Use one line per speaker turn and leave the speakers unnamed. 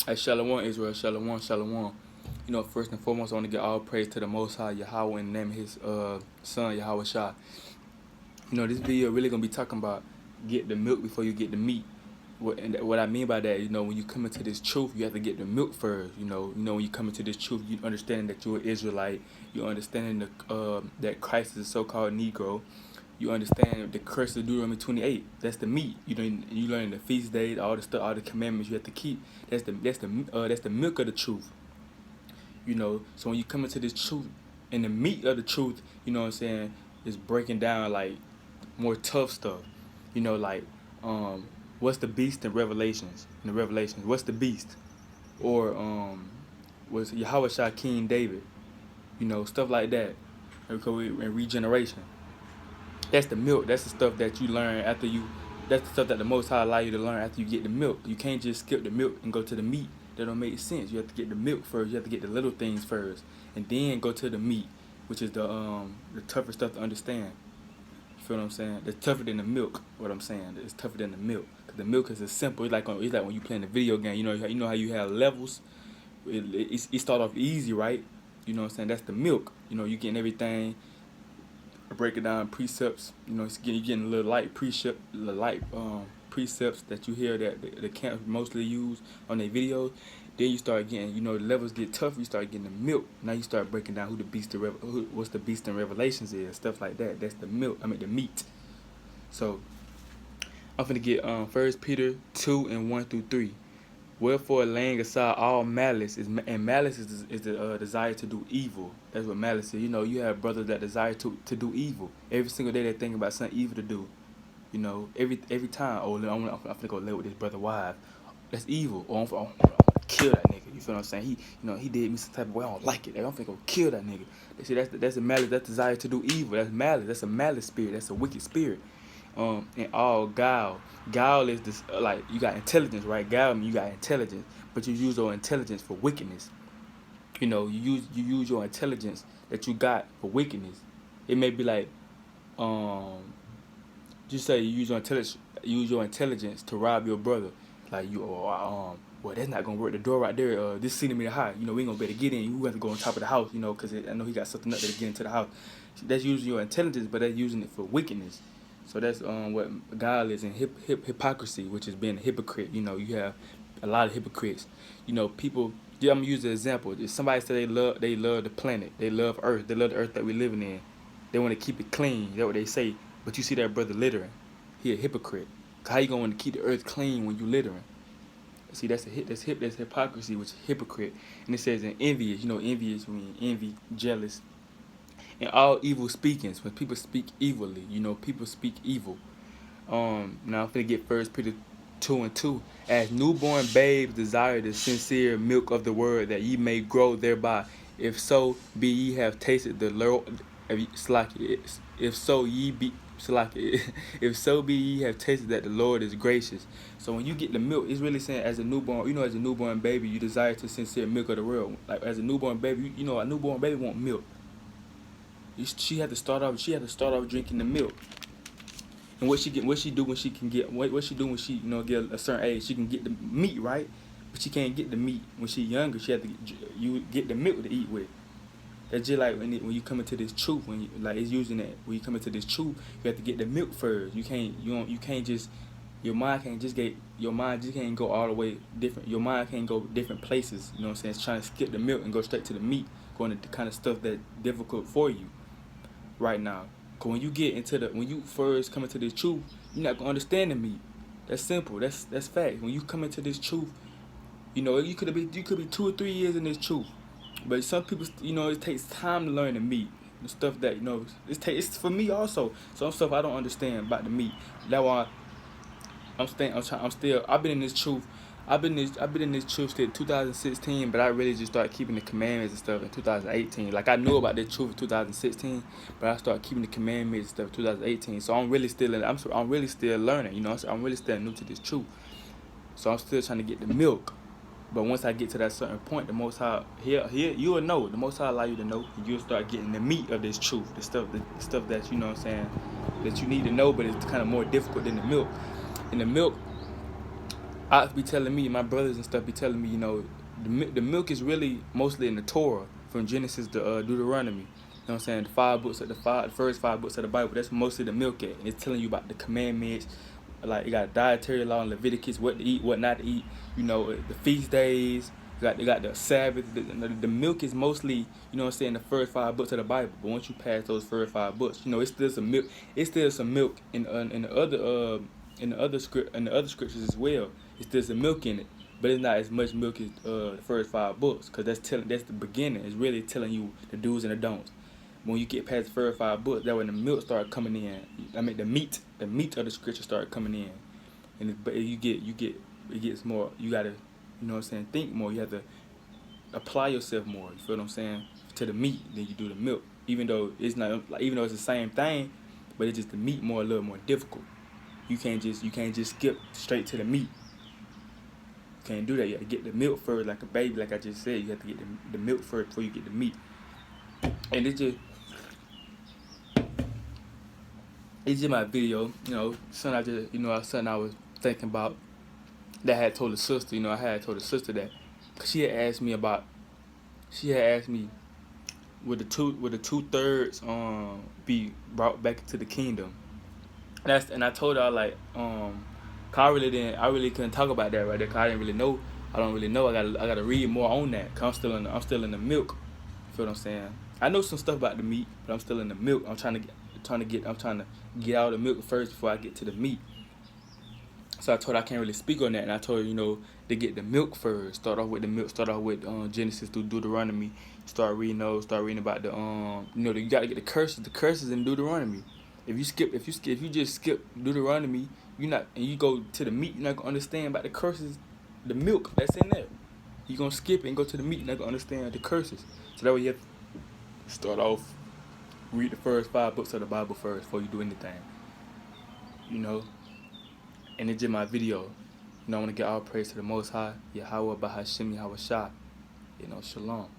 Hey, Shalom, Israel, Shalom, Shalom. First and foremost, I want to give all praise to the Most High Yahweh in the name of His Son, Yahweh Shai. This video really gonna be talking about get the milk before you get the meat. What I mean by that, when you come into this truth, you have to get the milk first. When you come into this truth, you understanding that you're an Israelite. You understanding that Christ is a so-called Negro. You understand the curse of Deuteronomy 28. That's the meat. You learn the feast days, all the stuff, all the commandments you have to keep. That's the milk of the truth. So when you come into this truth, and the meat of the truth, is breaking down like more tough stuff. Like what's the beast in Revelations? In the Revelations, what's the beast? Or was Yahweh Shai King David? Stuff like that. And regeneration. That's the milk. That's the stuff that you learn after you. That's the stuff that the Most High allow you to learn after you get the milk. You can't just skip the milk and go to the meat. That don't make sense. You have to get the milk first. You have to get the little things first, and then go to the meat, which is the tougher stuff to understand. You feel what I'm saying? It's tougher than the milk. What I'm saying, it's tougher than the milk. Cause the milk is a simple. It's like when you playing a video game. You know how you have levels. It start off easy, right? You know what I'm saying? That's the milk. You getting everything. Break it down precepts. You're getting a little light precepts that you hear that the camps mostly use on their videos. Then you start getting, the levels get tougher. You start getting the milk. Now you start breaking down what's the beast in Revelations is, stuff like that. That's the milk. The meat. So I'm finna get 1 Peter 2:1-3. Wherefore, laying aside all malice and malice is the desire to do evil. That's what malice is. You have brothers that desire to do evil. Every single day they think about something evil to do. Every time. Oh, I'm finna go lay with this brother wife. That's evil. Or I'm finna kill that nigga. You feel what I'm saying? He did me some type of way. I don't like it. I'm finna go kill that nigga. See, that's a malice. That's desire to do evil. That's malice. That's a malice spirit. That's a wicked spirit. And all guile. Guile is this like you got intelligence, right? Guile means you got intelligence, but you use your intelligence for wickedness. You use your intelligence that you got for wickedness. It may be like, just say you use your intelligence to rob your brother. Like well, that's not gonna work. The door right there, this centimeter high. We ain't gonna be able to get in. We have to go on top of the house. Cause I know he got something up there to get into the house. That's using your intelligence, but that's using it for wickedness. So that's what guile is, and hypocrisy, which is being a hypocrite. You have a lot of hypocrites. People. Yeah, I'm gonna use an example. If somebody say they love the planet, they love Earth, they love the Earth that we're living in. They want to keep it clean. That's what they say. But you see that brother littering, he a hypocrite. How you gonna want to keep the Earth clean when you littering? See, that's hypocrisy, which is hypocrite. And it says in envious. Envious means envy, jealous, and all evil speakings. When people speak evilly, people speak evil. Now I'm finna get 1 Peter 2:2. As newborn babes desire the sincere milk of the word, that ye may grow thereby. If so be ye have tasted the Lord. If so be ye have tasted that the Lord is gracious. So when you get the milk, it's really saying as a newborn baby, you desire the sincere milk of the world. Like as a newborn baby, a newborn baby want milk. She had to start off drinking the milk. And what she do when she get a certain age, she can get the meat, right? But she can't get the meat when she younger. She had to get the milk to eat with. That's just like when you come into this truth, it's using that. When you come into this truth, you have to get the milk first. You can't just your mind just can't go all the way different. Your mind can't go different places. You know what I'm saying? It's trying to skip the milk and go straight to the meat, going to the kind of stuff that's difficult for you right now. Cause when you first come into this truth, you're not gonna understand the meat. That's simple. That's fact. When you come into this truth, you could be 2 or 3 years in this truth, but some people, it takes time to learn the meat. The stuff that it's for me also. Some stuff I don't understand about the meat. That's why I've been in this truth. I've been in this truth since 2016, but I really just started keeping the commandments and stuff in 2018. Like I knew about this truth in 2016, but I started keeping the commandments and stuff in 2018. So I'm really still learning. I'm really still new to this truth. So I'm still trying to get the milk. But once I get to that certain point, the Most High, you will know. The Most High allow you to know, and you'll start getting the meat of this truth, the stuff that that you need to know, but it's kind of more difficult than the milk. And the milk, I be telling me, my brothers and stuff be telling me, you know, the milk is really mostly in the Torah, from Genesis to Deuteronomy. You know what I'm saying? The first 5 books of the Bible. That's mostly the milk at. And it's telling you about the commandments, like you got dietary law in Leviticus, what to eat, what not to eat. You know, the feast days. They got the Sabbath. The milk is mostly, you know what I'm saying, the first 5 books of the Bible. But once you pass those first 5 books, you know, it's still some milk. It's still some milk in the other scriptures as well. It's still some milk in it, but it's not as much milk as the first 5 books, because that's the beginning. It's really telling you the do's and the don'ts. When you get past the first 5 books, that when the milk start coming in. I mean the meat of the scripture start coming in, but it gets more. You gotta, you know what I'm saying, think more. You have to apply yourself more. You feel what I'm saying? To the meat than you do the milk. Even though it's not, like, even though it's the same thing, but it's just the meat more, a little more difficult. You can't just skip straight to the meat. You can't do that. You have to get the milk first, like a baby. Like I just said, you have to get the milk first before you get the meat. And it's just my video. You know, something I was thinking about, that I had told a sister. You know, I had told a sister that, 'cause she had asked me, would the 2/3 be brought back into the kingdom? And I told her, like, 'cause I really couldn't talk about that right there, 'cause I didn't really know. I don't really know. I gotta read more on that, 'cause I'm still in the milk. You feel what I'm saying? I know some stuff about the meat, but I'm still in the milk. I'm trying to get out of the milk first before I get to the meat. So I told her I can't really speak on that, and I told her, you know, to get the milk first. Start off with the milk. Start off with Genesis through Deuteronomy. Start reading those. Start reading about the you know, you gotta get the curses. The curses in Deuteronomy. If you just skip Deuteronomy, you're not, and you go to the meat, you're not gonna understand about the curses, the milk that's in there. You're gonna skip it and go to the meat, you're not gonna understand the curses. So that way you have to start off, read the first 5 books of the Bible first before you do anything. You know? And it's just my video. You know, I want to give all praise to the Most High, Yahweh Bahashim Yahweh Shah. You know, Shalom.